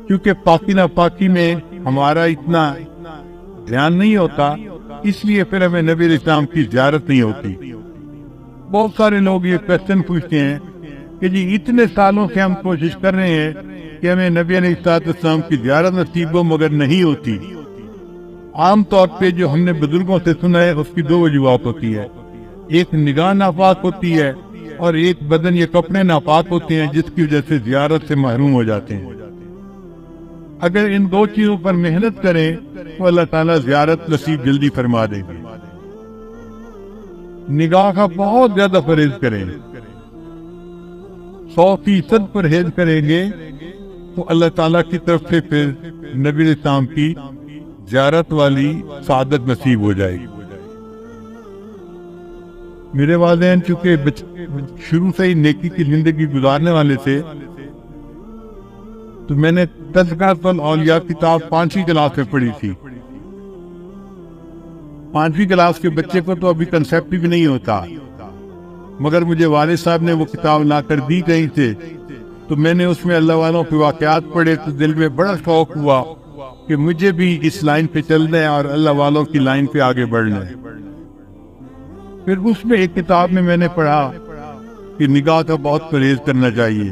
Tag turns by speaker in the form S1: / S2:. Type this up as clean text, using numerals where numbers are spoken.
S1: کیونکہ پاکی ناپاکی میں ہمارا اتنا دھیان نہیں ہوتا، اس لیے پھر ہمیں نبی علیہ السلام کی زیارت نہیں ہوتی۔ بہت سارے لوگ یہ کویسچن پوچھتے ہیں کہ جی اتنے سالوں سے ہم کوشش کر رہے ہیں کہ ہمیں نبی علیہ السلام کی زیارت نصیب ہو مگر نہیں ہوتی۔ عام طور پہ جو ہم نے بزرگوں سے سنا ہے اس کی دو وجوہات ہوتی ہے، ایک نگاہ ناپاک ہوتی ہے اور ایک بدن یا کپڑے ناپاک ہوتے ہیں جس کی وجہ سے زیارت سے محروم ہو جاتے ہیں۔ اگر ان دو چیزوں پر محنت کریں تو اللہ تعالیٰ زیارت نصیب جلدی فرما دے گی۔ نگاہ کا بہت زیادہ پرہیز کریں، 100% پرہیز کریں گے تو اللہ تعالیٰ کی طرف سے پھر نبی علیہ السلام کی زیارت والی سعادت نصیب ہو جائے گی۔ میرے والدین چونکہ شروع سے ہی نیکی کی زندگی گزارنے والے تھے تو میں نے تذکرۃ الاولیاء کتاب 5ویں کلاس میں پڑھی تھی۔ 5ویں کلاس کے بچے کو تو ابھی کنسیپٹ بھی نہیں ہوتا، مگر مجھے والد صاحب نے وہ کتاب لا کر دی کہیں سے، تو میں نے اس میں اللہ والوں کے واقعات پڑھے تو دل میں بڑا شوق ہوا کہ مجھے بھی اس لائن پہ چلنا ہے اور اللہ والوں کی لائن پہ آگے بڑھنا ہے۔ پھر اس میں ایک کتاب میں نے پڑھا کہ نگاہ کا بہت پرہیز کرنا چاہیے۔